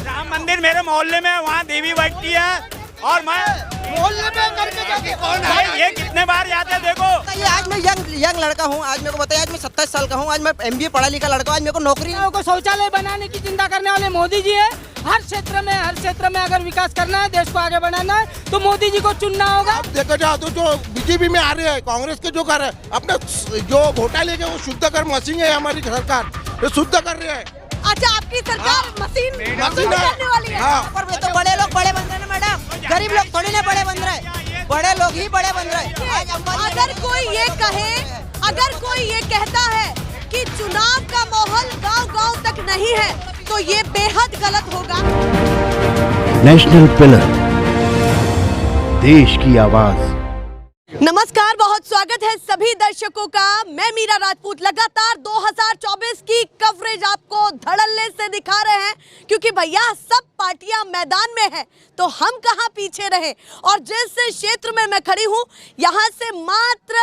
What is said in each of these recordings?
राम मंदिर मेरे मोहल्ले में, वहाँ देवी बैठती है और मैं मोहल्ले में करके जाके कौन भाई ये कितने बार जाते हैं देखो। ये आज मैं यंग लड़का हूँ, आज मेरे को बताइए, आज मैं 27 साल का हूँ, आज मैं MBA पढ़ा लिखा लड़का हूँ, आज मेरे को नौकरी को शौचालय बनाने की चिंता करने वाले मोदी जी है। हर क्षेत्र में अगर विकास करना है, देश को आगे बढ़ाना है, तो मोदी जी को चुनना होगा। अब देखा जाए तो जो बीजेपी में आ रहे हैं, कांग्रेस के जो कर रहे हैं, अपने जो घोटाले के वो शुद्ध कर मशीन है हमारी सरकार, ये शुद्ध कर रहे हैं। अच्छा, आपकी सरकार मशीन मशीन करने वाली है। हाँ। पर तो बड़े लोग बड़े बन रहे हैं मैडम, गरीब लोग थोड़ी ना बड़े बन रहे, बड़े लोग ही बड़े बन रहे। अगर कोई ये कहता है कि चुनाव का माहौल गांव-गांव तक नहीं है, तो ये बेहद गलत होगा। नेशनल पिलर, देश की आवाज। नमस्कार, बहुत स्वागत है सभी दर्शकों का। मैं मीरा राजपूत लगातार 2024 की कवरेज आपको धड़ल्ले से दिखा रहे हैं, क्योंकि भैया सब पार्टियां मैदान में हैं, तो हम कहां पीछे रहे। और जिस क्षेत्र में मैं खड़ी हूं, यहां से मात्र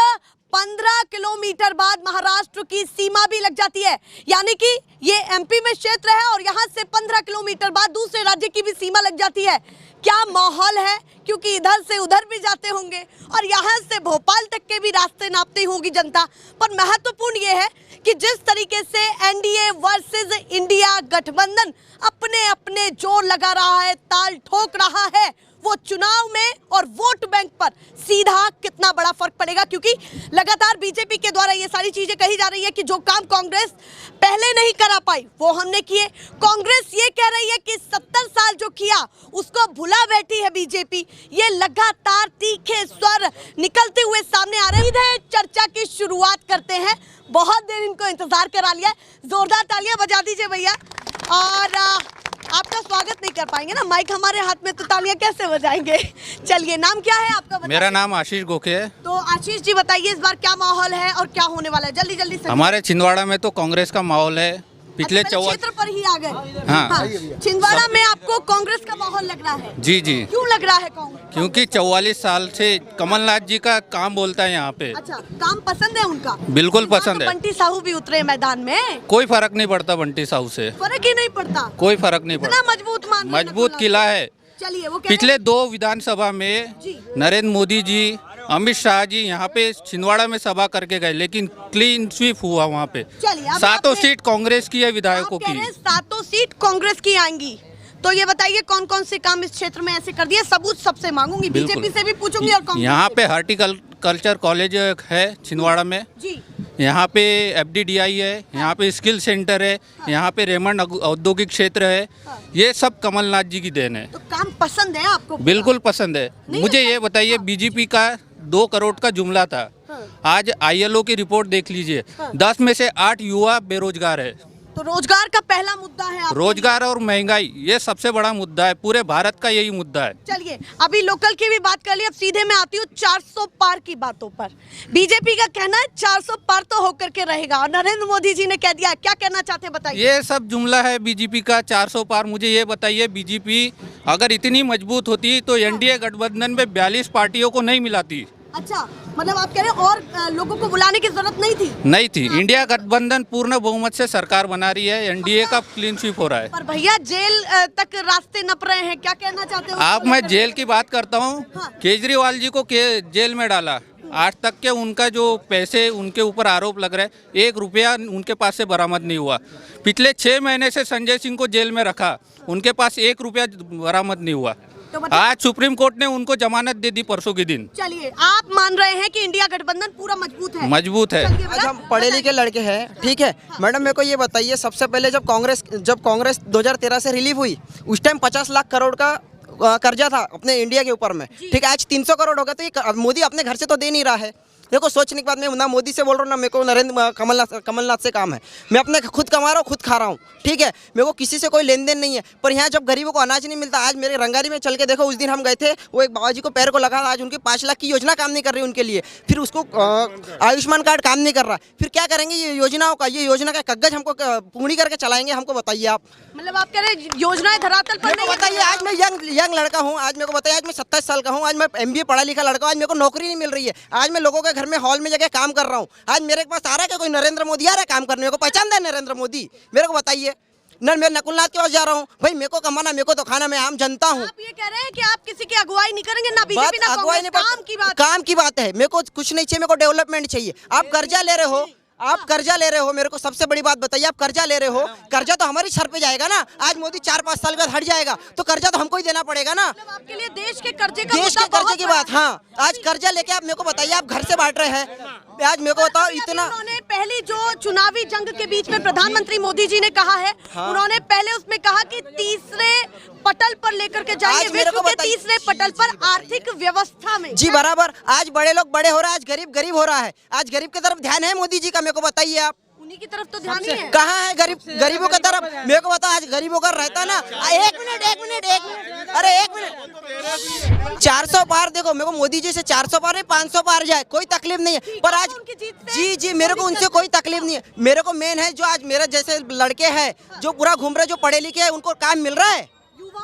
15 किलोमीटर बाद महाराष्ट्र की सीमा भी लग जाती है, यानी कि ये MP में क्षेत्र है और यहाँ से 15 किलोमीटर बाद दूसरे राज्य की भी सीमा लग जाती है। क्या माहौल है, क्योंकि इधर से उधर भी जाते होंगे और यहाँ से भोपाल तक के भी रास्ते नापती होगी जनता। पर महत्वपूर्ण ये है कि जिस तरीके से NDA वर्सेस इंडिया गठबंधन अपने अपने जोर लगा रहा है, ताल ठोक रहा है, वो चुनाव में और वोट बैंक पर सीधा कितना बड़ा फर्क पड़ेगा। क्योंकि लगातार बीजेपी के द्वारा ये सारी चीजें कही जा रही है कि जो काम कांग्रेस पहले नहीं करा पाई वो हमने किए। कांग्रेस ये कह रही है कि 70 साल जो किया उसको भुला बैठी है बीजेपी। ये लगातार तीखे स्वर निकलते हुए सामने आ रहे हैं। सीधे चर्चा की शुरुआत करते हैं। बहुत देर इनको इंतजार करा लिया, जोरदार तालियां बजा दीजिए भैया। और आपका स्वागत नहीं कर पाएंगे ना, माइक हमारे हाथ में, तो तालियां कैसे बजाएंगे। चलिए, नाम क्या है आपका बताइए। मेरा नाम आशीष गोखे है। तो आशीष जी बताइए, इस बार क्या माहौल है और क्या होने वाला है, जल्दी जल्दी से। हमारे छिंदवाड़ा में तो कांग्रेस का माहौल है। पिछले अच्छा, 14 क्षेत्र पर ही आ गए। हाँ। छिंदवाड़ा में आपको कांग्रेस का माहौल लग रहा है। जी जी, क्यों लग रहा है कांग्रेस? क्योंकि 44 साल से कमलनाथ जी का काम बोलता है यहाँ पे। अच्छा, काम पसंद है उनका? बिल्कुल इस बार पसंद तो है। बंटी साहू भी उतरे मैदान में। कोई फर्क नहीं पड़ता बंटी साहू से, फर्क ही नहीं पड़ता, कोई फर्क नहीं इतना पड़ता। मजबूत मान रहे हैं मजबूत नकुल किला नाथ। है। चलिए, वो पिछले 2 विधानसभा में जी। नरेंद्र मोदी जी, अमित शाह जी यहाँ पे छिंदवाड़ा में सभा करके गए, लेकिन क्लीन स्वीप हुआ वहाँ पे। चलिए, अब 7 आपने- सीट कांग्रेस की है विधायकों आप कह रहे की। हैं 7 सीट कांग्रेस की आएंगी, तो ये बताइए कौन कौन से काम इस क्षेत्र में ऐसे कर दिए। सबूत सबसे मांगूंगी, बिल्कुल। बीजेपी से भी पूछूंगी और कांग्रेस यहाँ से पे भी। हॉर्टिकल्चर कॉलेज है छिंदवाड़ा में। जी, यहाँ पे FDDI है, यहाँ पे स्किल सेंटर है, यहाँ पे रेमंड औद्योगिक क्षेत्र है। ये सब कमलनाथ जी की देन है। तो काम पसंद है आपको? बिल्कुल पसंद है। नहीं मुझे लगता? ये बताइए, बीजेपी का 2 करोड़ का जुमला था, आज ILO की रिपोर्ट देख लीजिए, 10 में से 8 युवा बेरोजगार है। तो रोजगार का पहला मुद्दा है आपको? रोजगार और महंगाई ये सबसे बड़ा मुद्दा है, पूरे भारत का यही मुद्दा है। चलिए, अभी लोकल की भी बात कर ली, अब सीधे मैं आती हूँ 400 पार की बातों पर। बीजेपी का कहना है 400 पार तो होकर के रहेगा, और नरेंद्र मोदी जी ने कह दिया, क्या कहना चाहते हैं बताइए। ये सब जुमला है बीजेपी का 400 पार। मुझे ये बताइए, बीजेपी अगर इतनी मजबूत होती तो NDA गठबंधन में 42 पार्टियों को नहीं मिलाती। अच्छा, मतलब आप कह रहे हैं और लोगों को बुलाने की जरूरत नहीं थी? नहीं थी। इंडिया गठबंधन पूर्ण बहुमत से सरकार बना रही है, NDA का क्लीन स्वीप हो रहा है। पर भैया जेल तक रास्ते नप रहे हैं, क्या कहना चाहते हो? आप, मैं जेल की बात करता हूँ। हाँ। केजरीवाल जी को जेल में डाला, आज तक के उनका जो पैसे उनके ऊपर आरोप लग रहा है, 1 रुपया उनके पास से बरामद नहीं हुआ। पिछले 6 महीने से संजय सिंह को जेल में रखा, उनके पास 1 रुपया बरामद नहीं हुआ। तो आज सुप्रीम कोर्ट ने उनको जमानत दे दी परसों के दिन। चलिए, आप मान रहे हैं कि इंडिया गठबंधन पूरा मजबूत है? मजबूत है। चलिए, आज हम पढ़े लिखे लड़के हैं, ठीक है मैडम। मेरे को ये बताइए, सबसे पहले जब कांग्रेस 2013 से रिलीव हुई, उस टाइम 50 लाख करोड़ का कर्जा था अपने इंडिया के ऊपर में, ठीक है। आज 300 करोड़ हो गया, तो ये मोदी अपने घर से तो दे नहीं रहा है। देखो, सोचने के बाद मैं ना मोदी से बोल रहा हूँ, ना मेरे को कमलनाथ से काम है। मैं अपने खुद कमा रहा हूँ, खुद खा रहा हूँ, ठीक है। मेरे को किसी से कोई लेन देन नहीं है। पर यहाँ जब गरीबों को अनाज नहीं मिलता, आज मेरे रंगारी में चल के देखो, उस दिन हम गए थे, वो एक बाबा जी को पैर को लगा, आज उनकी 5 लाख की योजना काम नहीं कर रही उनके लिए। फिर उसको आयुष्मान कार्ड काम नहीं कर रहा, फिर क्या करेंगे ये योजनाओं का? ये योजना का कागज हमको पूरी करके चलाएंगे, हमको बताइए आप। मतलब आप कह रहे हैं योजनाएं धरातल पर नहीं? बताइए, आज मैं यंग लड़का हूँ, आज मेरे को बताइए, आज मैं 27 साल का हूँ, आज मैं MBA पढ़ा लिखा लड़का हूँ, आज मेरे को नौकरी नहीं मिल रही है। आज मैं लोगों के घर में हॉल में जगह काम कर रहा हूँ, आज मेरे पास आ रहा है कि कोई नरेंद्र मोदी आ रहा है काम करने, मेरे को पहचानता है नरेंद्र मोदी? मेरे को बताइए न, मैं नकुलनाथ के पास जा रहा हूँ, भाई मेरे को कमाना, मेरे को तो खाना, मैं आम जनता हूँ। आप ये कह रहे हैं कि आप किसी की अगुवाई नहीं करेंगे, ना बीजेपी ना अगुवाई कांग्रेस, नहीं, काम की बात है। मेरे को कुछ नहीं चाहिए, मेरे को डेवलपमेंट चाहिए। आप कर्जा ले रहे हो, आप कर्जा ले रहे हो, मेरे को सबसे बड़ी बात बताइए, आप कर्जा ले रहे हो, कर्जा तो हमारी सर पे जाएगा ना। आज मोदी 4-5 साल बाद हट जाएगा तो कर्जा तो हमको ही देना पड़ेगा ना। मतलब आपके लिए देश के कर्जे का देश के कर्जे की बात, हाँ। आज कर्जा लेके आप मेरे को बताइए, आप घर से बांट रहे हैं, आज मेरे को बताओ इतना। उन्होंने पहली जो चुनावी जंग के बीच में प्रधानमंत्री मोदी जी ने कहा है, उन्होंने पहले उसमें कहा कि तीसरे पटल पर लेकर के जाएंगे, विश्व के तीसरे पटल पर आर्थिक व्यवस्था में। जी बराबर, आज बड़े लोग बड़े हो रहे हैं, आज गरीब गरीब हो रहा है। आज गरीब की तरफ ध्यान है मोदी जी का? मेरे को बताइए आप। उन्हीं की तरफ तो ध्यान ही है। कहाँ है गरीबों की तरफ? मेरे को बताओ, आज गरीबों का रहता ना। एक मिनट, अरे एक मिनट, 400 पार देखो, मेरे को मोदी जी से 400 पार है, 500 पार जाए, कोई तकलीफ नहीं है। पर आज जी मेरे को उनसे कोई तकलीफ नहीं है। मेरे को मेन है जो आज मेरे जैसे लड़के हैं जो पूरा घूम रहे, जो पढ़े लिखे हैं, उनको काम मिल रहा है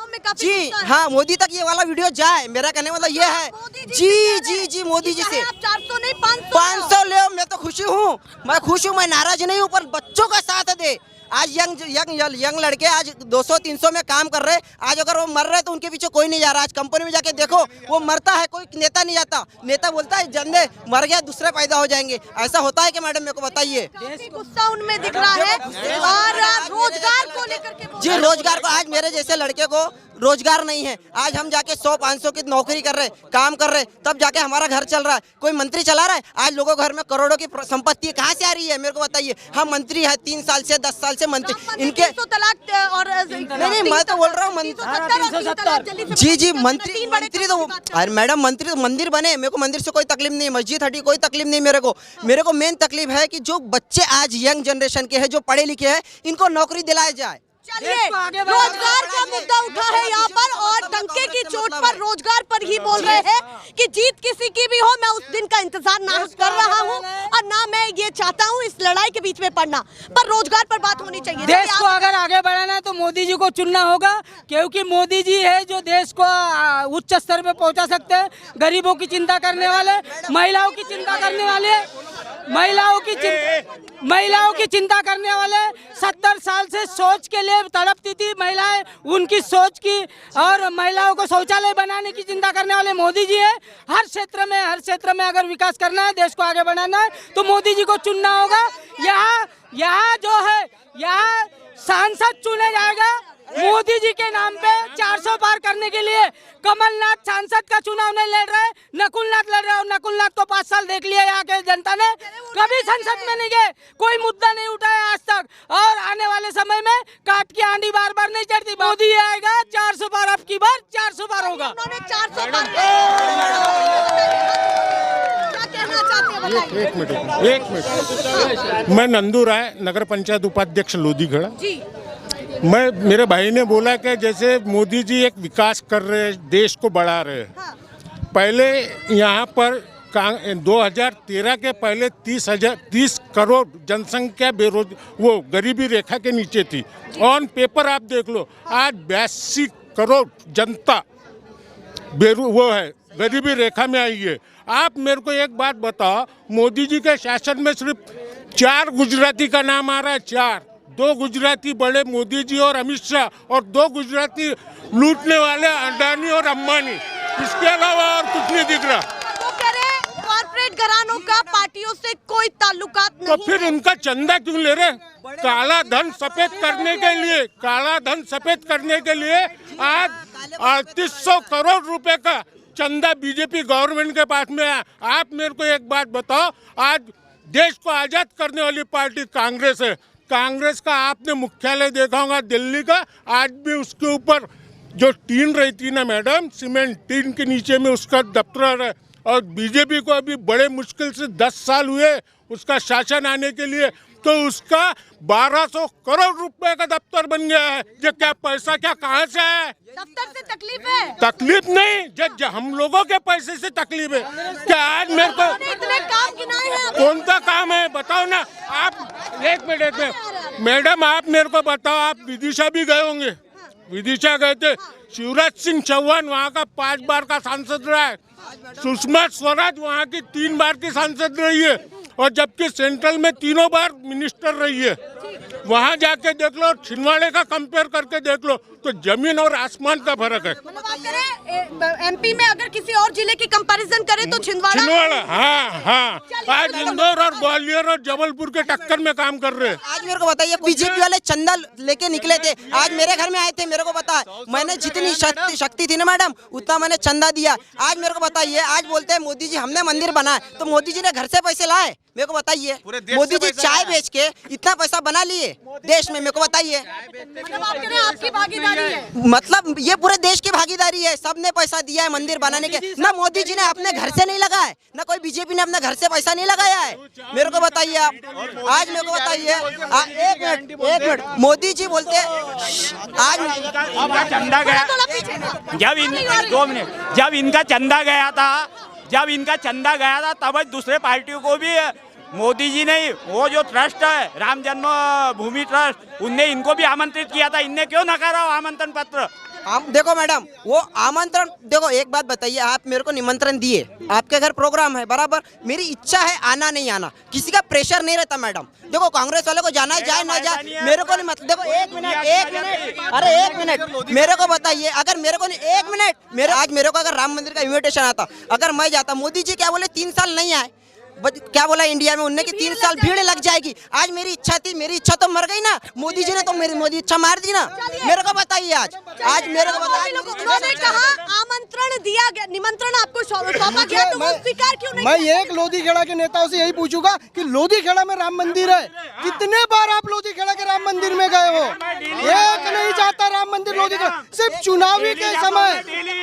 में काफी जी। हाँ, मोदी तक ये वाला वीडियो जाए, मेरा कहने मतलब ये है। जी मोदी जी से 400 नहीं 500 ले, मैं तो खुशी हूँ, मैं खुश हूँ, मैं नाराज नहीं हूँ, पर बच्चों का साथ दे। आज यंग लड़के आज 200-300 में काम कर रहे हैं। आज अगर वो मर रहे हैं तो उनके पीछे कोई नहीं जा रहा। आज कंपनी में जाके देखो, वो मरता है, कोई नेता नहीं जाता। नेता बोलता है जंदे मर गया, दूसरे पैदा हो जाएंगे। ऐसा होता है कि मैडम? मेरे को बताइए। गुस्सा उनमें दिख रहा है। और रोजगार को लेकर के जी, रोजगार को, आज मेरे जैसे लड़के को रोजगार नहीं है। आज हम जाके 100-500 की नौकरी कर रहे, काम कर रहे, तब जाके हमारा घर चल रहा है। कोई मंत्री चला रहा है? आज लोगों के घर में करोड़ों की संपत्ति कहाँ से आ रही है? मेरे को बताइए। हम मंत्री है 3 साल से 10 साल से मंत्री, इनके तलाक और नहीं, मैं तो बोल रहा हूँ जी मंत्री तो, अरे मैडम मंत्री तो मंदिर बने, मेरे को मंदिर से कोई तकलीफ नहीं, मस्जिद हटी, कोई तकलीफ नहीं मेरे को मेन तकलीफ है कि जो बच्चे आज यंग जनरेशन के हैं, जो पढ़े लिखे हैं, इनको नौकरी दिलाया जाए। चलिए, रोजगार का मुद्दा उठा है यहाँ पर, और डंके की चोट पर रोजगार पर ही बोल रहे हैं कि जीत किसी की भी हो, मैं उस दिन का इंतजार ना कर रहा हूँ और ना मैं ये चाहता हूँ इस लड़ाई के बीच में पड़ना, पर रोजगार पर बात होनी चाहिए। देश को अगर आगे बढ़ाना है तो मोदी जी को चुनना होगा, क्योंकि मोदी जी है जो देश को उच्च स्तर पे पहुंचा सकते हैं। गरीबों की चिंता करने वाले, महिलाओं की चिंता करने वाले, महिलाओं की चिंता करने वाले, 70 साल से सोच के लिए तड़पती थी महिलाएं, उनकी सोच की, और महिलाओं को शौचालय बनाने की चिंता करने वाले मोदी जी है। हर क्षेत्र में अगर विकास करना है, देश को आगे बढ़ाना है, तो मोदी जी को चुनना होगा। यहाँ जो है, यहाँ सांसद चुने जाएगा मोदी जी के नाम पे 400 पार करने के लिए। कमलनाथ सांसद का चुनाव नहीं लड़ रहे, नकुलनाथ लड़ रहे, और नकुलनाथ को 5 साल देख लिया यहाँ के जनता ने, कभी संसद में नहीं गए, कोई मुद्दा नहीं उठाया आज तक, और आने वाले समय में काट की आंधी बार बार नहीं चढ़ती। मोदी आएगा 400 पार, अब की बार 400 पार होगा। उन्होंने 400 पार एक मिनट, मैं नंदू राय, नगर पंचायत उपाध्यक्ष लोधीगढ़ जी। मेरे भाई ने बोला कि जैसे मोदी जी एक विकास कर रहे हैं, देश को बढ़ा रहे हैं। पहले यहाँ पर 2013 के पहले 30 करोड़ जनसंख्या वो गरीबी रेखा के नीचे थी। ऑन पेपर आप देख लो, आज 82 करोड़ जनता वो है गरीबी रेखा में आई है। आप मेरे को एक बात बताओ, मोदी जी के शासन में सिर्फ 4 गुजराती का नाम आ रहा है, 4, 2 गुजराती बड़े मोदी जी और अमित शाह, और 2 गुजराती लूटने वाले अडानी और अंबानी, इसके अलावा और कुछ नहीं दिख रहा। वो कह रहे कॉर्पोरेट घरानों का पार्टियों से कोई ताल्लुकात नहीं। तो फिर इनका चंदा क्यों ले रहे? काला धन सफेद करने के लिए आज 3800 करोड़ रुपए का चंदा बीजेपी गवर्नमेंट के पास में है। आप मेरे को एक बात बताओ, आज देश को आजाद करने वाली पार्टी कांग्रेस है। कांग्रेस का आपने मुख्यालय देखा होगा दिल्ली का, आज भी उसके ऊपर जो टीन रहती ना मैडम, सीमेंट टीन के नीचे में उसका दफ्तर है। और बीजेपी को अभी बड़े मुश्किल से 10 साल हुए उसका शासन आने के लिए, तो उसका 1200 करोड़ रुपए का दफ्तर बन गया है। ये क्या पैसा क्या कहाँ से है? दफ्तर से तकलीफ है? तकलीफ नहीं, जो हम लोगों के पैसे से तकलीफ है। क्या आज मेरे को इतने काम गिनाए हैं, कौन सा काम है बताओ ना आप। एक मिनट में मैडम, आप मेरे को बताओ, आप विदिशा भी गए होंगे, विदिशा गए थे। शिवराज सिंह चौहान वहाँ का 5 बार का सांसद रहा है। सुषमा स्वराज वहाँ की 3 बार की सांसद रही है, और जबकि सेंट्रल में 3 बार मिनिस्टर रही है। वहाँ जाके देख लो, छिंदवाड़े का कंपेयर करके देख लो, तो जमीन और आसमान का फर्क है। मतलब आप कह रहे हैं एमपी में अगर किसी और जिले की कंपैरिजन करें तो छिंदवाड़ा। हाँ। आज इंदौर और ग्वालियर और जबलपुर के टक्कर में काम कर रहे हैं। आज मेरे को बताइए, बीजेपी वाले चंदा लेके निकले थे, आज मेरे घर में आए थे, मेरे को पता है, मैंने जितनी शक्ति थी ना मैडम, उतना मैंने चंदा दिया। आज मेरे को बताइए, आज बोलते हैं मोदी जी हमने मंदिर बनाया, तो मोदी जी ने घर से पैसे लाए? मेरे को बताइए, मोदी जी चाय बेच के इतना पैसा बना लिए देश में, मेरे को बताइए। मतलब आप कह रहे हैं आपकी भागीदारी है? मतलब ये पूरे देश की भागीदारी है, सबने पैसा दिया है मंदिर बनाने के। ना मोदी जी ने अपने घर से नहीं लगाया, ना कोई बीजेपी ने अपने घर से पैसा नहीं लगाया है। मेरे को बताइए आप, आज मेरे को बताइए, एक मिनट, मोदी जी बोलते आज इनका चंदा गया, जब इनका चंदा गया था तब दूसरे पार्टियों को भी मोदी जी ने, वो जो ट्रस्ट है राम जन्मभूमि ट्रस्ट, उनने इनको भी आमंत्रित किया था, इनने क्यों नकारा आमंत्रण पत्र? आप देखो मैडम, वो आमंत्रण देखो, एक बात बताइए, आप मेरे को निमंत्रण दिए, आपके घर प्रोग्राम है बराबर, मेरी इच्छा है आना नहीं आना, किसी का प्रेशर नहीं रहता मैडम। देखो कांग्रेस वाले को जाना है जाए ना जाए, मेरे को नहीं, मतलब देखो एक मिनट, अरे एक मिनट मेरे को बताइए, अगर मेरे को नहीं, एक मिनट, आज मेरे को अगर राम मंदिर का इन्विटेशन आता, अगर मैं जाता, मोदी जी क्या बोले 3 साल नहीं आए, क्या बोला इंडिया में उनने कि 3 साल भीड़ लग जाएगी। आज मेरी इच्छा थी, मेरी इच्छा तो मर गई ना, मोदी जी ने तो मेरी इच्छा मार दी ना। मेरे को बताइए, आज मेरे को बताइए, उन्होंने कहा आमंत्रण दिया गया, निमंत्रण आपको सौंपा गया, तो वो स्वीकार क्यों नहीं? मैं एक लोधीखेड़ा के नेताओं से यही पूछूंगा कि लोधीखेड़ा में राम मंदिर है, कितने बार आप लोधीखेड़ा के राम मंदिर में गए हो? एक नहीं जाता राम मंदिर लोधीखेड़ा, सिर्फ चुनावी के समय,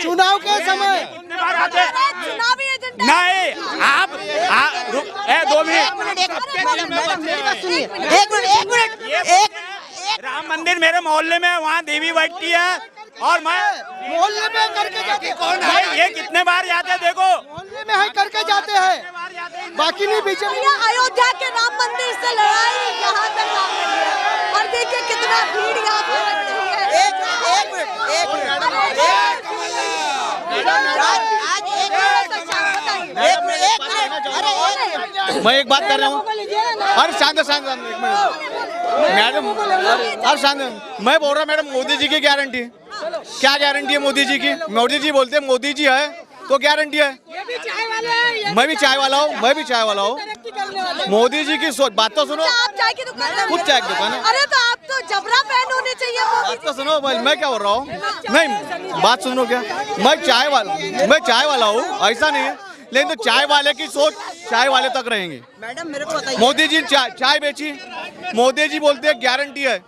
चुनाव के समय। चुनावी एजेंडा नहीं, आप 2 मिनट, एक राम मंदिर मेरे मोहल्ले में, वहाँ देवी बैठती है, और मैं मोहल्ले में करके जाते, ये कितने बार जाते हैं, देखो मोहल्ले में है करके जाते हैं, बाकी नहीं। बीजेपी अयोध्या के राम मंदिर से लड़ाई यहाँ तक आ गई है, और देखिए कितना भीड़ यहाँ पे लग रही है। मैं एक बात कर रहा हूँ, अरे शांत एक मिनट मैडम, अरे शांत, मैं बोल रहा मैडम, मोदी जी की गारंटी, क्या गारंटी है मोदी जी की? मोदी जी बोलते हैं मोदी जी है तो गारंटी है। मैं भी चाय वाला हूँ, मोदी जी की सोच, बात तो सुनो। आप चाय की दुकान, खुद चाय की दुकान है। अरे तो आप तो जबरा फैन होने चाहिए। बात तो सुनो, मैं क्या बोल रहा हूँ, नहीं बात सुनो क्या, मैं चाय वाला हूँ, ऐसा नहीं है, लेकिन तो चाय वाले की सोच चाय वाले तक रहेंगे। मैडम मेरे को बताइए, मोदी जी चाय बेची, मोदी जी बोलते हैं गारंटी है,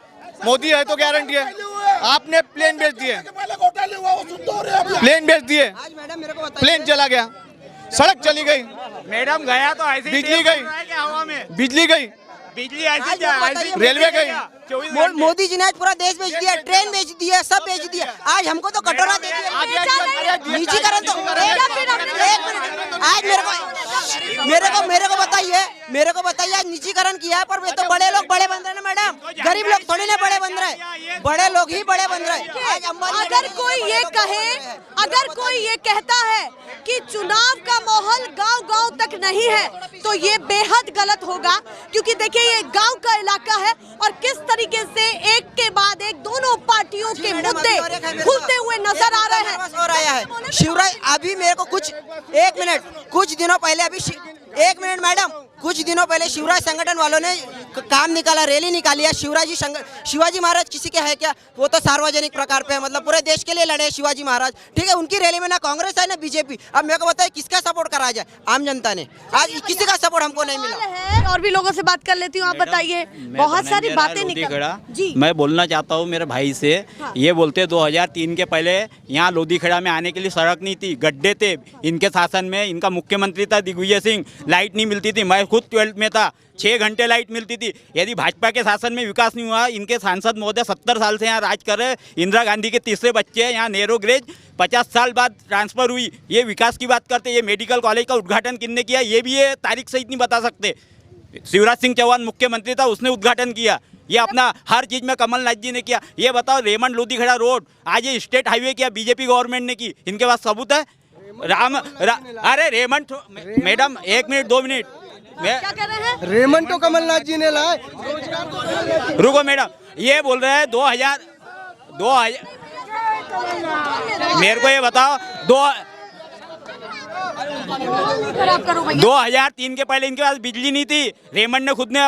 मोदी है तो गारंटी है। आपने प्लेन बेच दिए, आज मैडम मेरे को बताइए, प्लेन चला गया, सड़क चली गई, मैडम गया तो ऐसे ही बिजली गई, हवा में बिजली गई, बिजली ऐसी रेलवे गई, मोदी जी ने आज पूरा देश बेच दिया, ट्रेन बेच दिया, सब बेच दिया। आज हमको तो कटोरा दे दिया, निजीकरण तो आज मेरे को बताइए आज निजीकरण किया है, पर ये तो बड़े लोग बड़े बन रहे हैं मैडम, गरीब लोग थोड़ी ना बड़े बन रहे, बड़े लोग ही बड़े बन रहे। आज अगर कोई ये कहता है कि चुनाव का माहौल गांव-गांव तक नहीं है, तो ये बेहद गलत होगा, क्योंकि देखिए ये गांव का इलाका है, और किस तरीके से एक के बाद एक दोनों पार्टियों के मुद्दे खुलते हुए नजर आ रहे हैं। हो रहा है शिवराज, अभी मेरे को कुछ दिनों पहले, एक मिनट मैडम, कुछ दिनों पहले शिवराज संगठन वालों ने काम निकाला, रैली निकाली है। शिवाजी महाराज किसी के है क्या? वो तो सार्वजनिक प्रकार पे है, मतलब पूरे देश के लिए लड़े शिवाजी महाराज, ठीक है। उनकी रैली में ना कांग्रेस है ना बीजेपी। अब मेरे को बताइए किसका सपोर्ट करा जाए? आम जनता ने, आज किसी का सपोर्ट हमको नहीं मिला। और भी लोगों से बात कर लेती हूँ, आप बताइए, बहुत सारी बातें निकल जी। मैं बोलना चाहता हूँ मेरे भाई से, ये बोलते 2003 के पहले यहाँ लोधीखेड़ा में आने के लिए सड़क नहीं थी, गड्ढे थे। इनके शासन में इनका मुख्यमंत्री था दिग्विजय सिंह, लाइट नहीं मिलती थी, मैं खुद 12th में था, 6 घंटे लाइट मिलती थी। यदि भाजपा के शासन में विकास नहीं हुआ, इनके सांसद महोदय 70 साल से यहाँ राज कर रहे, इंदिरा गांधी के तीसरे बच्चे हैं, यहाँ नेहरू ग्रेज 50 साल बाद ट्रांसफर हुई। ये विकास की बात करते, ये मेडिकल कॉलेज का उद्घाटन किसने किया ये भी ये तारीख सहित नहीं बता सकते। शिवराज सिंह चौहान मुख्यमंत्री था, उसने उद्घाटन किया। ये अपना हर चीज में कमलनाथ जी ने किया। ये बताओ रेमंड लोधीखेड़ा रोड आज ये स्टेट हाईवे किया बीजेपी गवर्नमेंट ने की, इनके पास सबूत है? अरे रेमंड मैडम 1 मिनट 2 मिनट क्या कह रहे हैं? रेमंड तो कमलनाथ जी ने लाए। रुको मैडम, ये बोल रहे हैं 2000 मेरे को ये बताओ 2003 के पहले इनके पास बिजली नहीं थी, रेमंड ने खुद ने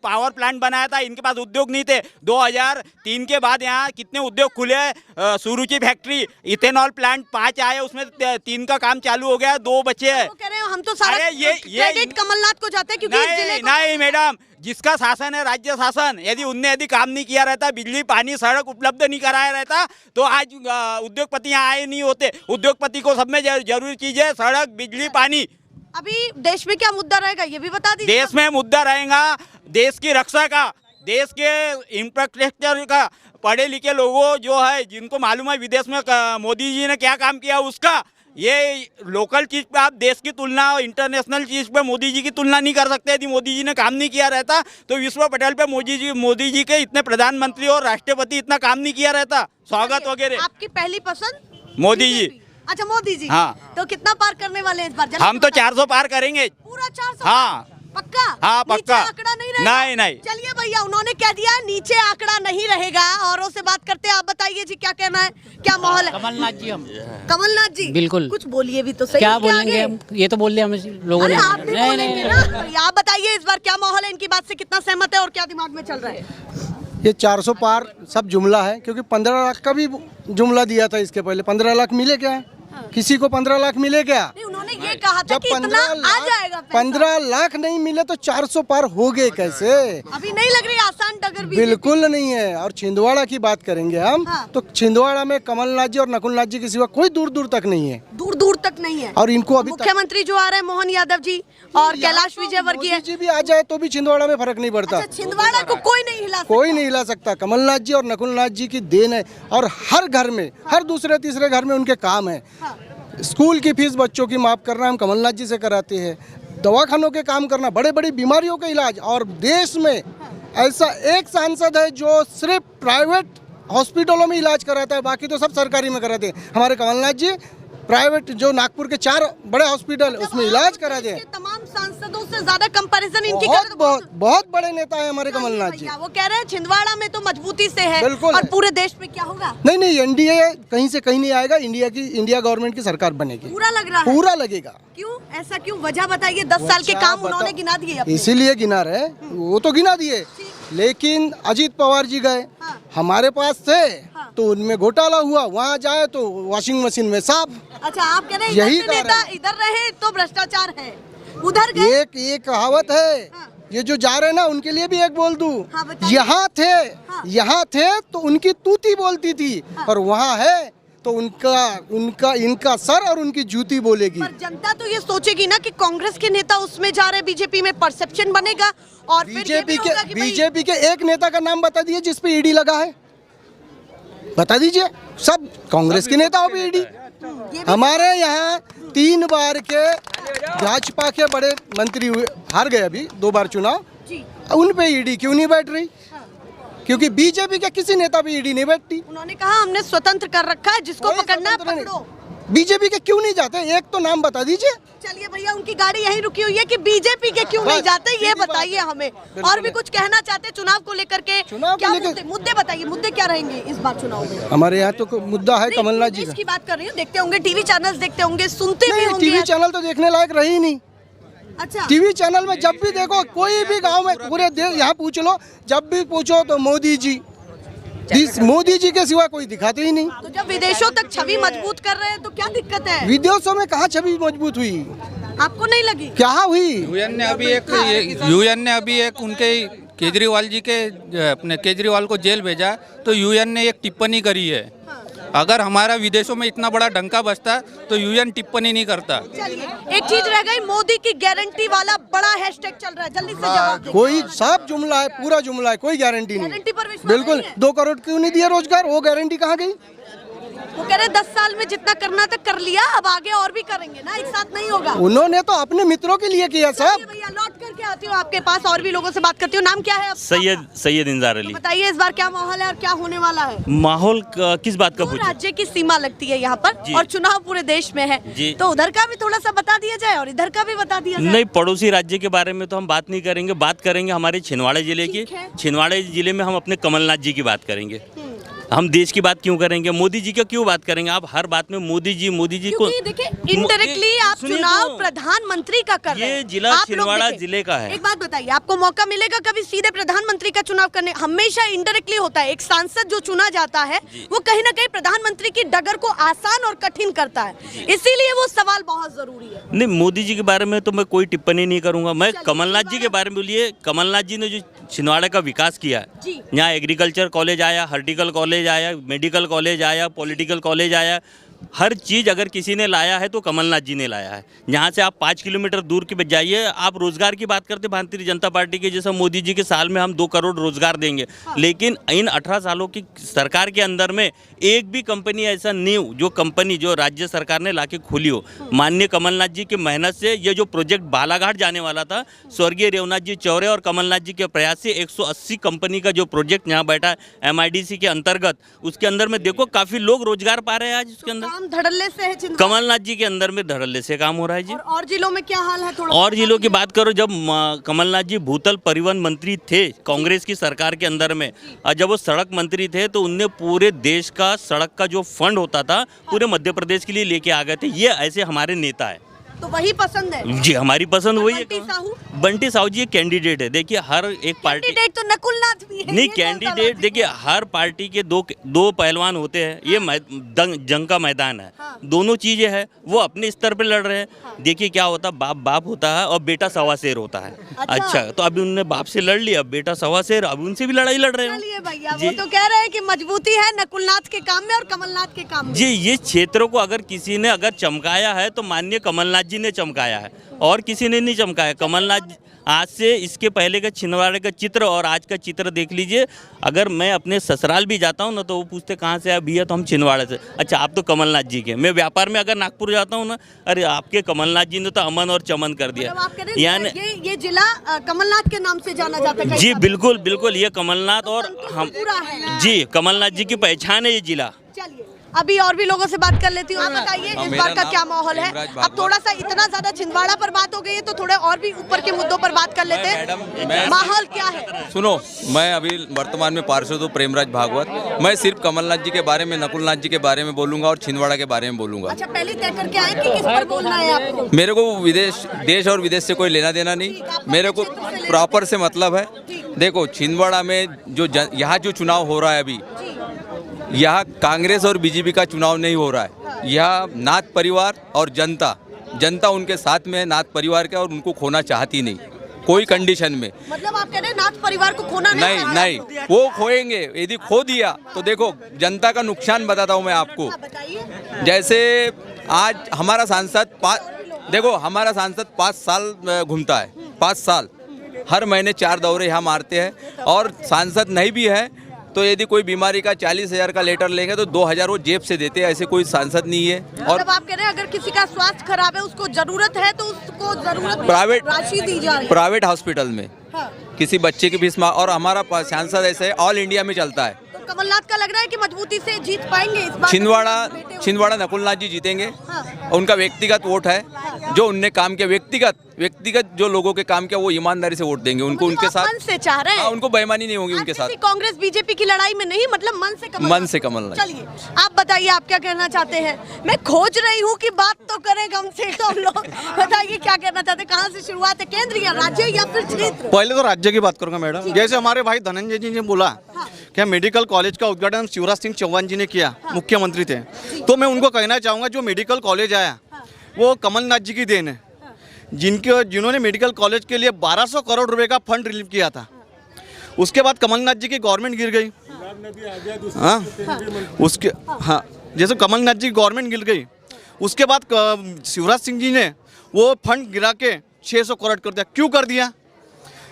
पावर प्लांट बनाया था, इनके पास उद्योग नहीं थे। 2003 के बाद यहाँ कितने उद्योग खुले, सुरुचि फैक्ट्री, इथेनॉल प्लांट 5 आए, उसमें 3 का काम चालू हो गया, 2 बचे हैं। कह रहे हैं हम तो सारा क्रेडिट कमलनाथ को जाते हैं क्योंकि इस जिले को नहीं मैडम, जिसका शासन है राज्य शासन, यदि काम नहीं किया रहता, बिजली पानी सड़क उपलब्ध नहीं कराया रहता, तो आज उद्योगपति यहाँ आए नहीं होते। उद्योगपति को सब में जरूरी चीज है सड़क बिजली पानी। अभी देश में क्या मुद्दा रहेगा ये भी बता दीजिए। देश में मुद्दा रहेगा देश की रक्षा का, देश के इंफ्रास्ट्रक्चर का, पढ़े लिखे लोगों जो है जिनको मालूम है विदेश में मोदी जी ने क्या काम किया उसका। ये लोकल चीज पे आप देश की तुलना और इंटरनेशनल चीज पे मोदी जी की तुलना नहीं कर सकते। यदि मोदी जी ने काम नहीं किया रहता तो विश्व पटेल पे मोदी जी के इतने प्रधानमंत्री और राष्ट्रपति इतना काम नहीं किया रहता, स्वागत वगैरह। आपकी पहली पसंद मोदी जी। अच्छा मोदी जी। हाँ। तो कितना पार करने वाले हैं इस बार? हम तो 400 पार करेंगे पूरा 400। हाँ पक्का? हाँ पक्का। आंकड़ा नहीं रहेगा? नहीं। चलिए भैया उन्होंने कह दिया नीचे आंकड़ा नहीं रहेगा। औरों से बात करते हैं, आप बताइए जी क्या कहना है, क्या माहौल है? कमलनाथ जी। हम कमलनाथ जी बिल्कुल। कुछ बोलिए भी तो सही। क्या बोलेंगे हम, ये तो बोल दिया हम लोगों ने। आप भी बोलेंगे ना। आप बताइए इस बार क्या माहौल है, इनकी बात से कितना सहमत है और क्या दिमाग में चल रहा है? ये 400 पार सब जुमला है, क्योंकि 15 लाख का भी जुमला दिया था इसके पहले। 15 लाख मिले क्या? किसी को 15 लाख मिले क्या? उन्होंने ये कहा था कि इतना आ जाएगा पैसा। 15 लाख नहीं मिले तो 400 पार हो गए कैसे? अभी नहीं लग रही आसान डगर भी। बिल्कुल नहीं है। और छिंदवाड़ा की बात करेंगे हम, तो छिंदवाड़ा में कमलनाथ जी और नकुलनाथ जी के सिवा कोई दूर दूर तक नहीं है। दूर दूर तक नहीं है। और इनको अभी मुख्यमंत्री जो आ रहे हैं मोहन यादव जी और कैलाश विजयवर्गीय जी भी आ जाए तो भी छिंदवाड़ा में फर्क नहीं पड़ता। छिंदवाड़ा को कोई नहीं हिला सकता। कोई नहीं हिला सकता। कमलनाथ जी और नकुलनाथ जी की देन है। और हर घर में, हर दूसरे तीसरे घर में उनके काम है। स्कूल की फीस बच्चों की माफ करना हम कमलनाथ जी से कराते हैं, दवाखानों के काम करना, बड़े बड़ी बीमारियों का इलाज। और देश में ऐसा एक सांसद है जो सिर्फ प्राइवेट हॉस्पिटलों में इलाज कराता है, बाकी तो सब सरकारी में कराते हैं। हमारे कमलनाथ जी प्राइवेट जो नागपुर के 4 बड़े हॉस्पिटल उसमें इलाज करा दे। तमाम सांसदों से ज्यादा कंपैरिजन इनकी बहुत बड़े नेता है हमारे कमलनाथ जी। वो कह रहे हैं छिंदवाड़ा में तो मजबूती से है, बिल्कुल। और पूरे देश में क्या होगा? नहीं, एनडीए कहीं से कहीं नहीं आएगा। इंडिया गवर्नमेंट की सरकार बनेगी। पूरा लग रहा है? पूरा लगेगा। क्यों ऐसा क्यों? वजह बताइए। 10 साल के काम उन्होंने गिना दिए। इसीलिए गिना रहे, वो तो गिना दिए, लेकिन अजीत पवार जी गए, हमारे पास थे तो उनमें घोटाला हुआ, वहाँ जाए तो वॉशिंग मशीन में साफ। अच्छा, आप कह रहे हैं यही नेता इधर रहे तो भ्रष्टाचार है, उधर गए। एक कहावत है, ये जो जा रहे हैं ना उनके लिए भी एक बोल दूं। यहाँ थे तो उनकी तूती बोलती थी, और वहाँ है तो इनका सर और उनकी जूती बोलेगी। पर जनता तो ये सोचेगी ना कि कांग्रेस के नेता उसमें जा रहे, बीजेपी में परसेप्शन बनेगा। और बीजेपी के एक नेता का नाम बता दीजिए जिस पे ईडी लगा है, बता दीजिए। सब कांग्रेस के नेताओं पे ईडी। हमारे यहाँ 3 बार के भाजपा के बड़े मंत्री हुए, हार गए अभी 2 बार चुनाव, उन पे ईडी क्यों नहीं बैठ रही? क्योंकि बीजेपी के किसी नेता पे ईडी नहीं बैठती। उन्होंने कहा हमने स्वतंत्र कर रखा है, जिसको पकड़ना है पकड़ो। बीजेपी के क्यों नहीं जाते? एक तो नाम बता दीजिए। चलिए भैया, उनकी गाड़ी यहीं रुकी हुई है कि बीजेपी के क्यों नहीं जाते, ये बताइए हमें। और भी कुछ कहना चाहते हैं चुनाव को लेकर के? क्या मुद्दे बताइए, मुद्दे क्या रहेंगे इस बार चुनाव में? हमारे यहाँ तो मुद्दा है कमलनाथ जी की बात कर रही हूँ। देखते होंगे टीवी चैनल, देखते होंगे, सुनते भी होंगे। टीवी चैनल तो देखने लायक रही नहीं। अच्छा, टीवी चैनल में जब भी देखो, कोई भी गांव में, पूरे देश, यहाँ पूछ लो, जब भी पूछो तो मोदी जी के सिवा कोई दिखाते ही नहीं। तो जब विदेशों तक छवि मजबूत कर रहे हैं तो क्या दिक्कत है? विदेशों में कहाँ छवि मजबूत हुई? आपको नहीं लगी? क्या हुई? यूएन ने अभी एक उनके केजरीवाल जी के, अपने केजरीवाल को जेल भेजा, तो यूएन ने एक टिप्पणी करी है। अगर हमारा विदेशों में इतना बड़ा डंका बजता तो यूएन टिप्पणी नहीं करता। चलिए, एक चीज रह गई, मोदी की गारंटी वाला बड़ा हैशटैग चल रहा है, जल्दी से जवाब दीजिए। कोई सब जुमला है, पूरा जुमला है, कोई गारंटी नहीं। गारंटी पर विश्वास बिल्कुल। 2 करोड़ क्यों नहीं दिया रोजगार? वो गारंटी कहाँ गई? वो कह रहे 10 साल में जितना करना था कर लिया, अब आगे और भी करेंगे ना, एक साथ नहीं होगा। उन्होंने तो अपने मित्रों के लिए किया सब। भैया लौट करके आती हूँ आपके पास, और भी लोगों से बात करती हूँ। नाम क्या है आपका? सैयद इंजार अली। बताइए इस बार क्या माहौल है और क्या होने वाला है? माहौल किस बात का पूछे? राज्य की सीमा लगती है यहाँ पर और चुनाव पूरे देश में है, तो उधर का भी थोड़ा सा बता दिया जाए और इधर का भी बता दिया जाए। नहीं, पड़ोसी राज्य के बारे में तो हम बात नहीं करेंगे, बात करेंगे हमारे छिंदवाड़ा जिले की। छिंदवाड़ा जिले में हम अपने कमलनाथ जी की बात करेंगे। हम देश की बात क्यों करेंगे, मोदी जी का क्यों बात करेंगे? आप हर बात में मोदी जी को देखिए, इनडायरेक्टली आप चुनाव प्रधानमंत्री का कर रहे हैं। ये जिला छिंदवाड़ा जिले का है। एक बात बताइए, आपको मौका मिलेगा कभी सीधे प्रधानमंत्री का चुनाव करने? हमेशा इनडायरेक्टली होता है। एक सांसद जो चुना जाता है वो कहीं ना कहीं प्रधानमंत्री की डगर को आसान और कठिन करता है, इसीलिए वो सवाल बहुत जरूरी है। नहीं, मोदी जी के बारे में तो मैं कोई टिप्पणी नहीं करूंगा। मैं कमलनाथ जी के बारे में बोलिए, कमलनाथ जी ने जो छिंदवाड़ा का विकास किया है, यहाँ एग्रीकल्चर कॉलेज आया, हॉर्टिकल कॉलेज आया, मेडिकल कॉलेज आया, पॉलिटिकल कॉलेज आया, हर चीज़ अगर किसी ने लाया है तो कमलनाथ जी ने लाया है। यहाँ से आप 5 किलोमीटर दूर की जाइए, आप रोजगार की बात करते भारतीय जनता पार्टी के, जैसा मोदी जी के साल में हम 2 करोड़ रोजगार देंगे, लेकिन इन 18 सालों की सरकार के अंदर में एक भी कंपनी ऐसा न्यू जो राज्य सरकार ने लाके खोली हो। माननीय कमलनाथ जी की मेहनत से ये जो प्रोजेक्ट बालाघाट जाने वाला था, स्वर्गीय रेवनाथ जी चौरे और कमलनाथ जी के प्रयास से 180 कंपनी का जो प्रोजेक्ट यहाँ बैठा है MIDC के अंतर्गत, उसके अंदर में देखो काफी लोग रोजगार पा रहे हैं आज उसके अंदर। काम धड़ल्ले से है कमलनाथ जी के अंदर में धड़ल्ले से काम हो रहा है जी। और जिलों में क्या हाल है? थोड़ा और जिलों की बात करो, जब कमलनाथ जी भूतल परिवहन मंत्री थे कांग्रेस की सरकार के अंदर में, और जब वो सड़क मंत्री थे तो उनने पूरे देश का सड़क का जो फंड होता था पूरे मध्य प्रदेश के लिए लेके आ गए थे। ये ऐसे हमारे नेता है, तो वही पसंद है जी, हमारी पसंद वही है। बंटी साहू जी एक कैंडिडेट है। देखिए हर एक पार्टी, कैंडिडेट तो नकुलनाथ भी है। नहीं, कैंडिडेट देखिए हर पार्टी के दो पहलवान होते हैं। ये जंग का मैदान है, दोनों चीजें हैं, वो अपने स्तर पे लड़ रहे हैं। देखिए क्या होता है, बाप होता है और बेटा सवा शेर होता है। अच्छा, तो अभी उन्होंने बाप से लड़ लिया, बेटा सवा शेर, अब उनसे भी लड़ाई लड़ रहे हैं भैया। वो तो कह रहे हैं कि मजबूती है नकुलनाथ के काम में और कमलनाथ के काम में। जी, ये क्षेत्रों को अगर किसी ने अगर चमकाया है तो माननीय कमलनाथ जी ने चमकाया है, और किसी ने नहीं चमकाया। कमलनाथ आज से इसके पहले का छिंदवाड़ा का चित्र और आज का चित्र देख लीजिए। अगर मैं अपने ससुराल भी जाता हूँ ना तो वो पूछते कहाँ से आया भैया, तो हम छिंदवाड़ा से। अच्छा, आप तो कमलनाथ जी के। मैं व्यापार में अगर नागपुर जाता हूँ ना, अरे आपके कमलनाथ जी ने तो अमन और चमन कर दिया। यानी ये जिला कमलनाथ के नाम से जाना जाता है। जी बिल्कुल बिल्कुल, ये कमलनाथ और हम जी कमलनाथ जी की पहचान है ये जिला। चलिए अभी और भी लोगों से बात कर लेती हूँ। आप बताइए इस बार का क्या माहौल है? अब थोड़ा सा इतना ज्यादा छिंदवाड़ा पर बात हो गई है तो थोड़े और भी ऊपर के मुद्दों पर बात कर लेते हैं। माहौल क्या है? सुनो, मैं अभी वर्तमान में पार्षद हूँ प्रेमराज भागवत। मैं सिर्फ कमलनाथ जी के बारे में, नकुलनाथ जी के बारे में बोलूंगा और छिंदवाड़ा के बारे में बोलूंगा। अच्छा, पहले तय करके आए कि किस पर बोलना है आपको? मेरे को देश और विदेश से कोई लेना देना नहीं, मेरे को प्रॉपर से मतलब है। देखो छिंदवाड़ा में जो यहाँ जो चुनाव हो रहा है अभी, यहाँ कांग्रेस और बीजेपी का चुनाव नहीं हो रहा है। यहाँ नाथ परिवार और जनता उनके साथ में है, नाथ परिवार के, और उनको खोना चाहती नहीं कोई कंडीशन में। मतलब आप कह रहे हैं नाथ परिवार को खोना नहीं, वो खोएंगे। यदि खो दिया तो देखो जनता का नुकसान बताता हूँ मैं आपको। जैसे आज हमारा सांसद हमारा सांसद 5 साल घूमता है, 5 साल हर महीने 4 दौरे यहाँ मारते हैं, और सांसद नहीं भी है तो यदि कोई बीमारी का 40,000 का लेटर लेंगे तो 2,000 वो जेब से देते हैं। ऐसे कोई सांसद नहीं है। और मतलब आप कह रहे हैं अगर किसी का स्वास्थ्य खराब है, उसको जरूरत है तो उसको जरूरत प्राइवेट राशि दी जा रही है, प्राइवेट हॉस्पिटल में। हाँ। किसी बच्चे की फीस, और हमारा सांसद ऐसे ऑल इंडिया में चलता है। तो कमलनाथ का लग रहा है कि मजबूती से जीत पाएंगे इस बार? छिंदवाड़ा नकुलनाथ जी जीतेंगे। हाँ। उनका व्यक्तिगत वोट है, जो उनने काम किया, व्यक्तिगत जो लोगों के काम किया वो ईमानदारी से वोट देंगे उनको। उनके साथ मन से चाह रहे हैं। उनको बेईमानी नहीं होगी उनके साथ। कांग्रेस बीजेपी की लड़ाई में नहीं, मतलब मन से कमलनाथ। चलिए आप बताइए, आप क्या कहना चाहते हैं? मैं खोज रही हूँ कि बात तो करें कम से कम लोग। बताइए क्या कहना चाहते हैं, कहाँ से शुरुआत है, केंद्र या राज्य या फिर क्षेत्र? पहले तो राज्य की बात करूंगा मैडम। जैसे हमारे भाई धनंजय जी ने बोला कि मेडिकल कॉलेज का उद्घाटन शिवराज सिंह चौहान जी ने किया, मुख्यमंत्री थे, तो मैं उनको कहना चाहूँगा जो मेडिकल कॉलेज आया वो कमलनाथ जी की देन है, जिन्होंने मेडिकल कॉलेज के लिए 1200 करोड़ रुपए का फंड रिलीव किया था। उसके बाद कमलनाथ जी की गवर्नमेंट गिर गई। जैसे कमलनाथ जी की गवर्नमेंट गिर गई, उसके बाद शिवराज सिंह जी ने वो फंड गिरा के 600 करोड़ कर दिया। क्यों कर दिया?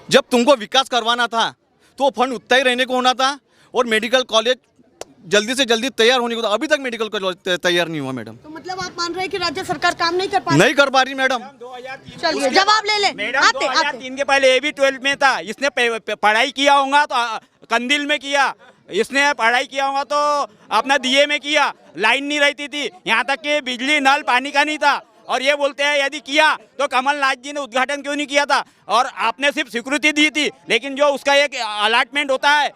जब तुमको विकास करवाना था तो वो फंड उतना ही रहने को होना था, और मेडिकल कॉलेज जल्दी से जल्दी तैयार होने को, तो अभी तक मेडिकल कॉलेज तैयार नहीं हुआ मैडम। तो मतलब आप मान रहे हैं कि राज्य सरकार काम नहीं कर पा रही? नहीं कर पा रही मैडम। चलिए जवाब ले ले। मैडम आते 2003 के पहले ये भी 12th में था, इसने पढ़ाई किया होगा तो कंदिल में किया, इसने पढ़ाई किया होगा तो अपना दिए में किया, लाइन नहीं रहती थी, यहाँ तक कि बिजली नल पानी का नहीं था। और ये बोलते हैं यदि किया तो कमलनाथ जी ने उद्घाटन क्यों नहीं किया था? और आपने सिर्फ स्वीकृति दी थी, लेकिन जो उसका एक अलॉटमेंट होता है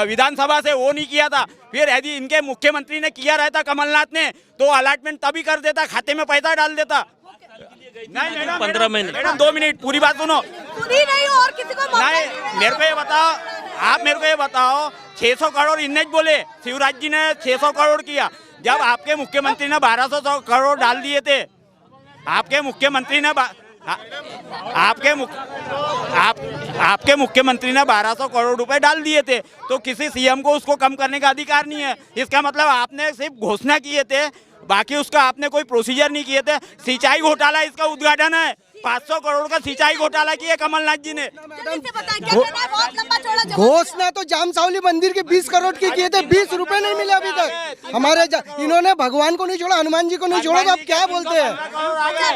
विधानसभा से वो नहीं किया था। फिर यदि इनके मुख्यमंत्री ने किया रहता कमलनाथ ने तो अलॉटमेंट तभी कर देता, खाते में पैसा डाल देता। नहीं मैडम 15 महीने मैडम 2 मिनट पूरी बात सुनो। पूरी नहीं और किसी को मौका नहीं मेरे को ये बताओ, आप मेरे को ये बताओ 600 करोड़ इन्हें बोले, शिवराज जी ने 600 करोड़ किया, जब आपके मुख्यमंत्री ने 1200 करोड़ डाल दिए थे, आपके मुख्यमंत्री ने आपके मुख्यमंत्री ने 1200 करोड़ रुपए डाल दिए थे, तो किसी सीएम को उसको कम करने का अधिकार नहीं है। इसका मतलब आपने सिर्फ घोषणा किए थे, बाकी उसका आपने कोई प्रोसीजर नहीं किए थे। सिंचाई घोटाला इसका उद्घाटन है, 500 करोड़ का सिंचाई घोटाला किया कमलनाथ जी ने। घोषणा तो जामसावली मंदिर के 20 करोड़ की किए थे, 20 रुपए नहीं मिले अभी तक हमारे। इन्होंने भगवान को नहीं छोड़ा, हनुमान जी को नहीं छोड़ा, तो आप क्या बोलते हैं?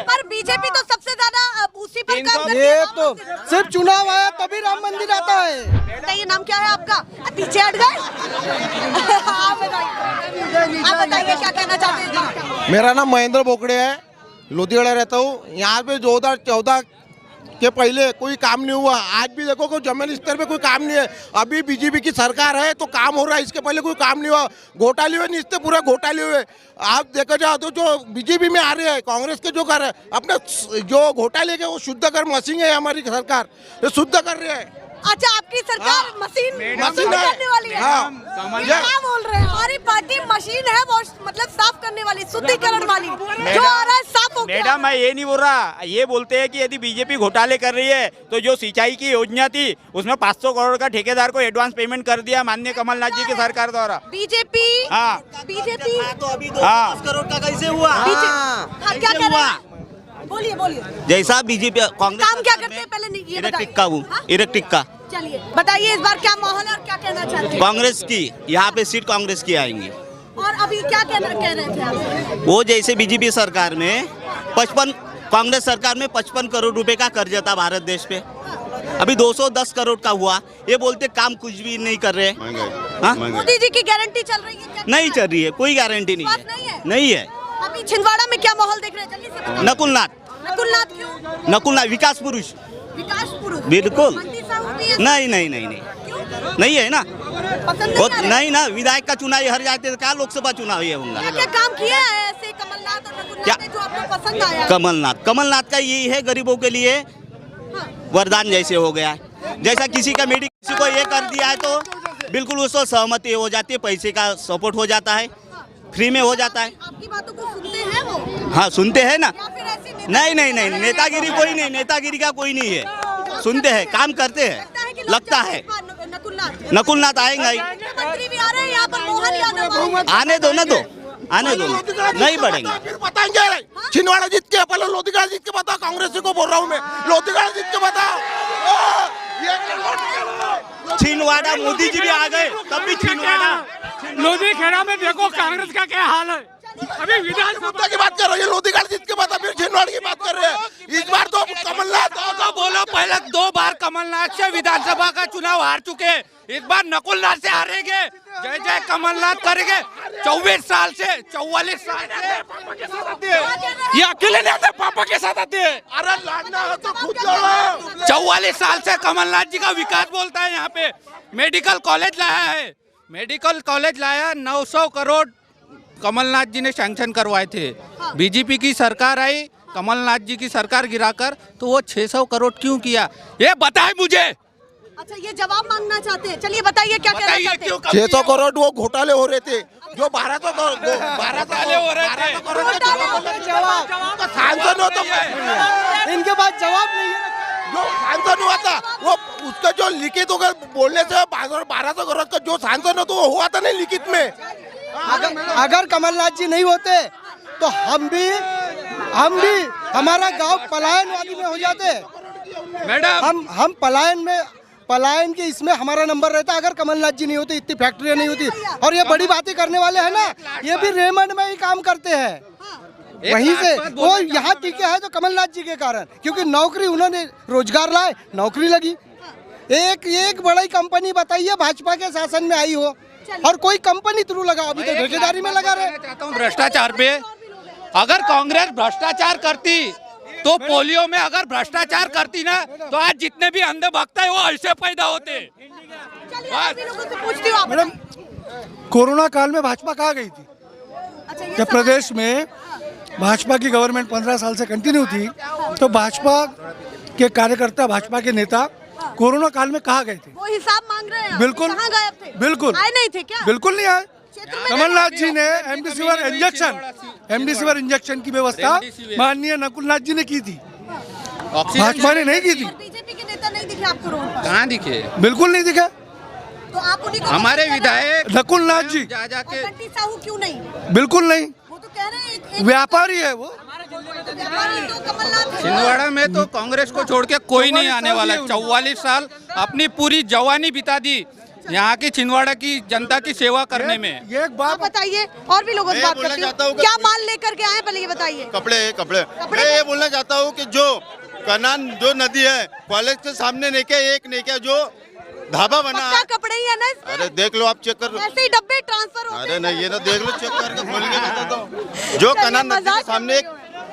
पर बीजेपी तो सबसे ज्यादा उसी पर काम करती ये है। तो सिर्फ चुनाव आया तभी राम मंदिर आता है। बताइए नाम क्या है आपका? पीछे हट गए। आप बताइए क्या कहना चाहते हैं? मेरा नाम महेंद्र बोकड़े है, लोधीगढ़ा रहता हूँ। यहाँ पे 2014 के पहले कोई काम नहीं हुआ, आज भी देखो कोई जमीन स्तर पे कोई काम नहीं है। अभी बीजेपी की सरकार है तो काम हो रहा है, इसके पहले कोई काम नहीं हुआ। घोटाले हुए, निश्चित पूरा घोटाले हुए। आप देखा जाओ तो जो बीजेपी में आ रहे हैं, कांग्रेस के जो कर रहे हैं, अपने जो घोटाले के वो शुद्ध कर मशीन है हमारी सरकार, ये शुद्ध कर रहे हैं। अच्छा आपकी सरकार मशीन करने वाली है? क्या बोल रहे हैं? हमारी पार्टी मशीन है, वो मतलब साफ करने वाली, शुद्धिकरण वाली, जो आ रहा है साफ हो गया। मैडम मैं ये नहीं बोल रहा, ये बोलते हैं कि यदि बीजेपी घोटाले कर रही है तो जो सिंचाई की योजना थी उसमें 500 करोड़ का ठेकेदार को एडवांस पेमेंट कर दिया माननीय कमलनाथ जी की सरकार द्वारा। बीजेपी बीजेपी तो अभी 10 करोड़ का कैसे हुआ? क्या कर रहे हैं? बोलिए बोलिए। जैसा बीजेपी कांग्रेस काम क्या करते हैं पहले ये बताइए। इलेक्ट्रिक का चलिए बताइए इस बार क्या माहौल है और क्या कहना चाहते हैं? कांग्रेस की यहाँ पे सीट कांग्रेस की आएंगी। और अभी क्या कह रहे थे आप? वो जैसे बीजेपी सरकार में 55 कांग्रेस सरकार में 55 करोड़ रुपए का कर्जा था भारत देश पे, अभी 210 करोड़ का हुआ। ये बोलते काम कुछ भी नहीं कर रहे। मोदी जी की गारंटी चल रही है? नहीं चल रही है, कोई गारंटी नहीं है, नहीं है। अभी छिंदवाड़ा में क्या माहौल देख रहे हैं? जल्दी से बताइए। नकुलनाथ क्यों? नकुलनाथ विकास पुरुष, बिल्कुल नहीं नहीं नहीं नहीं नहीं है ना, नहीं ना। विधायक का चुनाव हर जाते क्या लोकसभा चुनाव ये होगा? क्या काम किया है ऐसे कमलनाथ और नकुलनाथ ने जो आपको पसंद आया? कमलनाथ का यही है, गरीबों के लिए वरदान जैसे हो गया है। जैसा किसी का किसी को ये कर दिया है तो बिल्कुल उसको सहमति हो जाती है, पैसे का सपोर्ट हो जाता है, फ्री में हो जाता है। आपकी बातों को सुनते हैं वो? हाँ सुनते हैं ना। नहीं नहीं नहीं, नेतागिरी कोई नहीं, नेतागिरी का कोई नहीं है, सुनते हैं, काम करते हैं, लगता है। नकुलनाथ आएंगे ही। मंत्री भी आ रहे हैं यहाँ पर, मोहन यादव। आने दो ना, आने दो, नहीं बढ़ेंगे। फिर बताएंगे छिंदवाड़ा जीत के, पहले लोधीगढ़ जीत के बताओ। कांग्रेस को बोल रहा हूँ मैं, लोधीगढ़ जीत के बताओ। छिंदवाड़ा मोदी जी भी आ गए, तब भी छिंदवाड़ा लोधीखेड़ा में देखो कांग्रेस का क्या हाल है। अभी विधानसभा की बात कर रहे हैं, लोधीगढ़ जीत के बता, फिर छिंदवाड़ा की बात कर रहे हैं। इस बार तो कमलनाथ तो बोलो, पहले 2 बार कमलनाथ से विधानसभा का चुनाव हार चुके, इस बार नकुलनाथ से हारेंगे। जय जय कमलनाथ करेंगे। 24 साल से 44 साल से ये अकेले नहीं आते, पापा के साथ आते हैं। अरे लड़ना है तो खुद लड़ो। 44 साल से कमलनाथ जी का विकास बोलता है। यहाँ पे मेडिकल कॉलेज लाया है, मेडिकल कॉलेज लाया, 900 करोड़ कमलनाथ जी ने सैंक्शन करवाए थे। बीजेपी की सरकार आई, कमलनाथ जी की सरकार गिराकर, तो वो 600 करोड़ क्यों किया ये बताए मुझे। अच्छा ये जवाब मांगना चाहते हैं, चलिए बताइए क्या कहना चाहते हैं? 600 करोड़ वो घोटाले हो रहे थे, जो 1200 करोड़ सांसद हो तो इनके पास जवाब नहीं है। जो सांसद हुआ था वो उसका जो लिखित होकर बोलने से 1200 करोड़ का जो सांसद हो तो वो हुआ था नहीं लिखित में। अगर कमलनाथ जी नहीं होते तो हम भी हमारा गांव पलायनवादी में हो जाते। मैडम हम पलायन में पलायन के इसमें हमारा नंबर रहता। अगर कमलनाथ जी नहीं होते, इतनी फैक्ट्रियाँ नहीं होती। और ये बड़ी बातें करने वाले हैं ना, ये भी रेमंड में ही काम करते हैं, वहीं से वो यहाँ टिके हैं तो कमलनाथ जी के कारण, क्योंकि नौकरी उन्होंने रोजगार लाए, नौकरी लगी। एक बड़ी कंपनी बताइए भाजपा के शासन में आई हो, और कोई कंपनी थ्रू लगा, अभी तो ठेकेदारी में लगा रहे। चाहता हूँ भ्रष्टाचार पे, अगर कांग्रेस भ्रष्टाचार करती तो पोलियो में अगर भ्रष्टाचार करती ना, तो आज जितने भी अंधे भक्त है वो ऐसे पैदा होते। मैडम, कोरोना काल में भाजपा कहाँ गई थी? जब प्रदेश में भाजपा की गवर्नमेंट 15 साल से कंटिन्यू थी, तो भाजपा के कार्यकर्ता, भाजपा के नेता कोरोना काल में कहाँ गए थे? वो हिसाब मांग रहे हैं। बिल्कुल, कहाँ गायब थे? बिल्कुल आए नहीं थे क्या? बिल्कुल नहीं आए। कमलनाथ जी ने एमडेसिविर इंजेक्शन की व्यवस्था माननीय नकुलनाथ जी ने की थी, भाजपा ने नहीं की थी। बीजेपी के नेता नहीं दिखे आपको रोड पर? कहाँ दिखे? बिल्कुल नहीं दिखे। तो आप उन्हीं को हमारे विधायक नकुलनाथ जी और बंटी साहू क्यों नहीं? बिल्कुल नहीं, वो तो कह रहे हैं व्यापारी है वो। व्यापारी तो कमलनाथ है। छिंदवाड़ा में तो कांग्रेस को छोड़ के कोई नहीं आने वाला। 44 साल अपनी पूरी जवानी बिता दी यहाँ की छिंदवाड़ा की जनता की सेवा करने में। एक बात बताइए, और भी लोगों से बात करती हूँ। क्या माल लेकर के आए, पहले ये बताइए। कपड़े मैं ये बोलना चाहता हूँ कि जो कनान जो नदी है, कॉलेज के सामने नहीं क्या, एक नहीं क्या, जो ढाबा बना है, कपड़े ही है ना इसमें? अरे देख लो, आप चेक कर। ऐसे ही डब्बे ट्रांसफर होते अरे नहीं, ये ना देख लो, चेक करके खोल के बताता हूँ। जो कनान नदी के सामने एक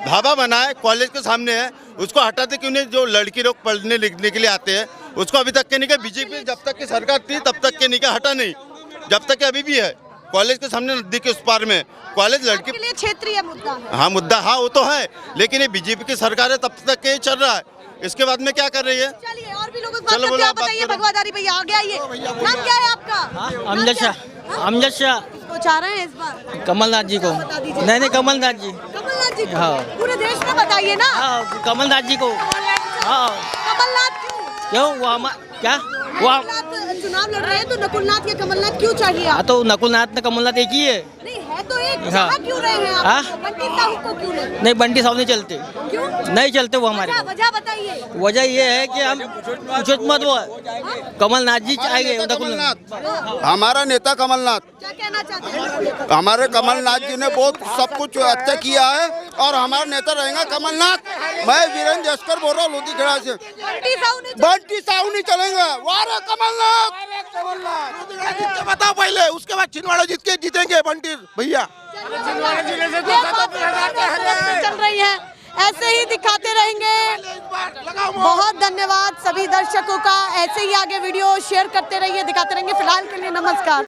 ढाबा बना है, कॉलेज के सामने है, उसको हटाते क्यों नहीं? जो लड़की लोग पढ़ने लिखने के लिए आते हैं, उसको अभी तक के नहीं क्या, बीजेपी जब तक की सरकार थी तब तक के नहीं क्या, हटा नहीं, जब तक के अभी भी है। कॉलेज के सामने नदी के उस पार में कॉलेज लड़की के लिए क्षेत्रीय मुद्दा है। हाँ मुद्दा, हाँ वो तो है, लेकिन ये बीजेपी की सरकार है तब तक के चल रहा है। इसके बाद में क्या कर रही है? चलिए और भी लोगों से बात करते हैं। आप बताइए भगवादारी भैया, आगे आइए। नाम क्या है आपका? अमजद शाह। किसको चाह रहे हैं इस बार? कमलनाथ जी को। नहीं कमलनाथ जी। कमलनाथ जी को? हाँ। पूरे देश में बताइए ना। हाँ, कमलनाथ जी को। हाँ। कमलनाथ क्यों? वो क्या वो चुनाव लड़ रहे हैं तो नकुलनाथ या कमलनाथ क्यों चाहिए? हाँ, तो नकुलनाथ ने कमलनाथ एक ही है। नहीं है तो एक, हाँ। क्यों रहे हैं आप? बंटी साहू को क्यों नहीं? बंटी साहू नहीं चलते। क्यों नहीं चलते वो हमारे? वजह बताइए। वजह ये है कि हम कुछ मत वो कमलनाथ जी चाहिए। कमलनाथ हमारा नेता कमलनाथ। क्या कहना चाहते हैं? हमारे कमलनाथ जी ने बहुत सब कुछ अच्छा किया है और हमारा नेता रहेगा कमलनाथ। मैं वीरेंद्र जस्कर बोल रहा हूँ लुधियाना से। बंटी साहू नहीं चलेंगे, वारे कमलनाथ। बताओ पहले, उसके बाद छिंदवाड़ा जीतेंगे बंटी भैया। चल रही है, ऐसे ही दिखाते रहेंगे। बहुत धन्यवाद सभी दर्शकों का, ऐसे ही आगे वीडियो शेयर करते रहिए, दिखाते रहेंगे। फिलहाल के लिए नमस्कार।